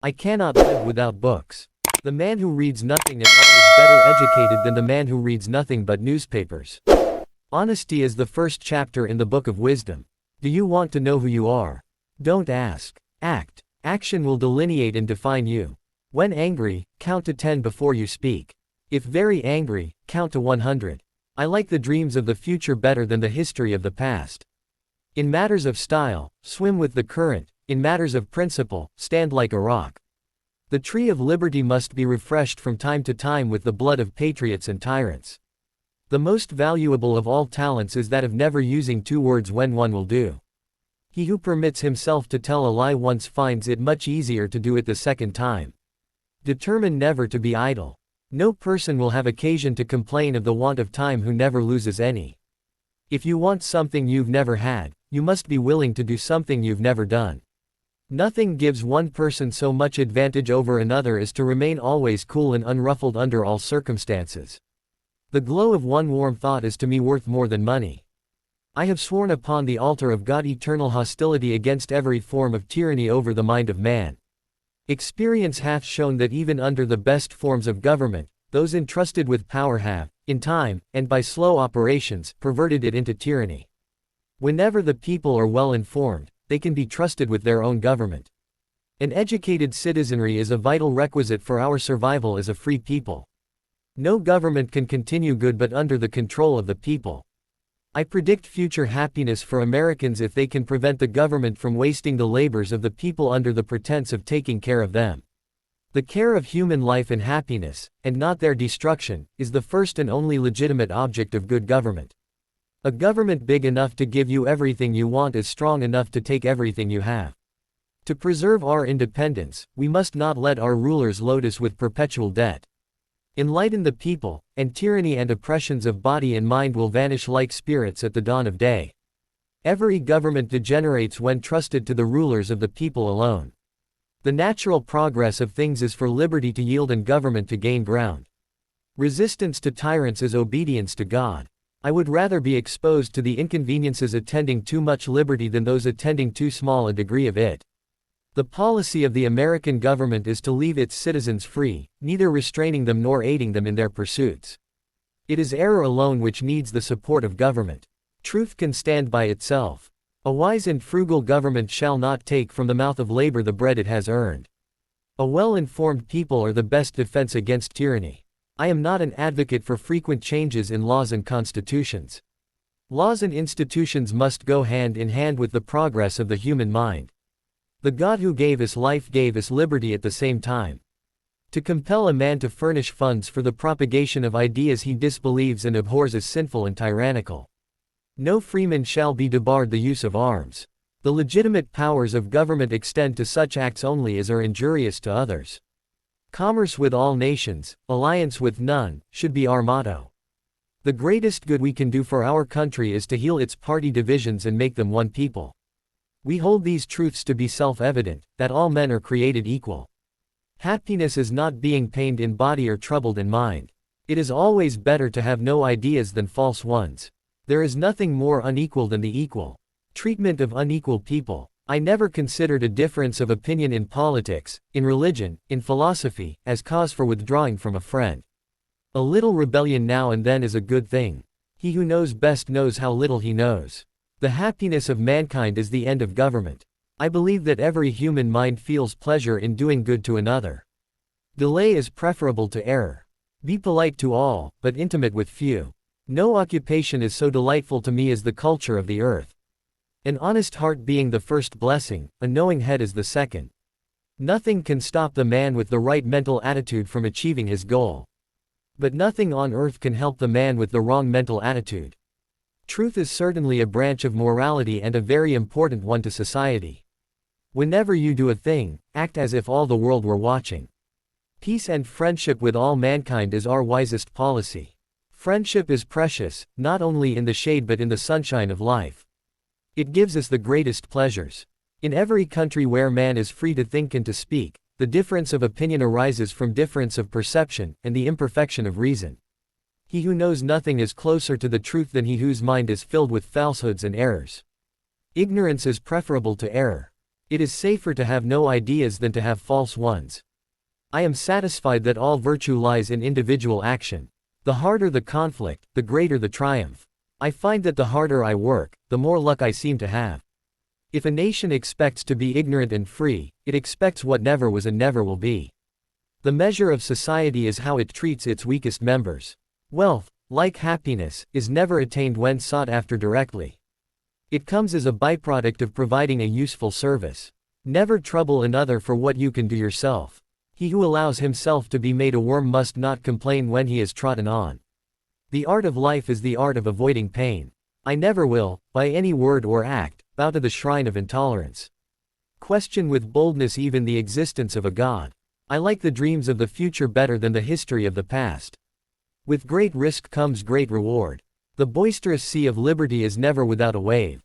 I cannot live without books. The man who reads nothing at all is better educated than the man who reads nothing but newspapers. Honesty is the first chapter in the book of wisdom. Do you want to know who you are? Don't ask. Act. Action will delineate and define you. When angry, count to 10 before you speak. If very angry, count to 100. I like the dreams of the future better than the history of the past. In matters of style, swim with the current. In matters of principle, stand like a rock. The tree of liberty must be refreshed from time to time with the blood of patriots and tyrants. The most valuable of all talents is that of never using two words when one will do. He who permits himself to tell a lie once finds it much easier to do it the second time. Determine never to be idle. No person will have occasion to complain of the want of time who never loses any. If you want something you've never had, you must be willing to do something you've never done. Nothing gives one person so much advantage over another as to remain always cool and unruffled under all circumstances. The glow of one warm thought is to me worth more than money. I have sworn upon the altar of God eternal hostility against every form of tyranny over the mind of man. Experience hath shown that even under the best forms of government, those entrusted with power have, in time, and by slow operations, perverted it into tyranny. Whenever the people are well informed, they can be trusted with their own government. An educated citizenry is a vital requisite for our survival as a free people. No government can continue good but under the control of the people. I predict future happiness for Americans if they can prevent the government from wasting the labors of the people under the pretense of taking care of them. The care of human life and happiness, and not their destruction, is the first and only legitimate object of good government. A government big enough to give you everything you want is strong enough to take everything you have. To preserve our independence, we must not let our rulers load us with perpetual debt. Enlighten the people, and tyranny and oppressions of body and mind will vanish like spirits at the dawn of day. Every government degenerates when trusted to the rulers of the people alone. The natural progress of things is for liberty to yield and government to gain ground. Resistance to tyrants is obedience to God. I would rather be exposed to the inconveniences attending too much liberty than those attending too small a degree of it. The policy of the American government is to leave its citizens free, neither restraining them nor aiding them in their pursuits. It is error alone which needs the support of government. Truth can stand by itself. A wise and frugal government shall not take from the mouth of labor the bread it has earned. A well-informed people are the best defense against tyranny. I am not an advocate for frequent changes in laws and constitutions. Laws and institutions must go hand in hand with the progress of the human mind. The God who gave us life gave us liberty at the same time. To compel a man to furnish funds for the propagation of ideas he disbelieves and abhors is sinful and tyrannical. No freeman shall be debarred the use of arms. The legitimate powers of government extend to such acts only as are injurious to others. Commerce with all nations, alliance with none, should be our motto. The greatest good we can do for our country is to heal its party divisions and make them one people. We hold these truths to be self-evident, that all men are created equal. Happiness is not being pained in body or troubled in mind. It is always better to have no ideas than false ones. There is nothing more unequal than the equal treatment of unequal people. I never considered a difference of opinion in politics, in religion, in philosophy, as cause for withdrawing from a friend. A little rebellion now and then is a good thing. He who knows best knows how little he knows. The happiness of mankind is the end of government. I believe that every human mind feels pleasure in doing good to another. Delay is preferable to error. Be polite to all, but intimate with few. No occupation is so delightful to me as the culture of the earth. An honest heart being the first blessing, a knowing head is the second. Nothing can stop the man with the right mental attitude from achieving his goal. But nothing on earth can help the man with the wrong mental attitude. Truth is certainly a branch of morality and a very important one to society. Whenever you do a thing, act as if all the world were watching. Peace and friendship with all mankind is our wisest policy. Friendship is precious, not only in the shade but in the sunshine of life. It gives us the greatest pleasures. In every country where man is free to think and to speak, the difference of opinion arises from difference of perception, and the imperfection of reason. He who knows nothing is closer to the truth than he whose mind is filled with falsehoods and errors. Ignorance is preferable to error. It is safer to have no ideas than to have false ones. I am satisfied that all virtue lies in individual action. The harder the conflict, the greater the triumph. I find that the harder I work, the more luck I seem to have. If a nation expects to be ignorant and free, it expects what never was and never will be. The measure of society is how it treats its weakest members. Wealth, like happiness, is never attained when sought after directly. It comes as a byproduct of providing a useful service. Never trouble another for what you can do yourself. He who allows himself to be made a worm must not complain when he is trodden on. The art of life is the art of avoiding pain. I never will, by any word or act, bow to the shrine of intolerance. Question with boldness even the existence of a God. I like the dreams of the future better than the history of the past. With great risk comes great reward. The boisterous sea of liberty is never without a wave.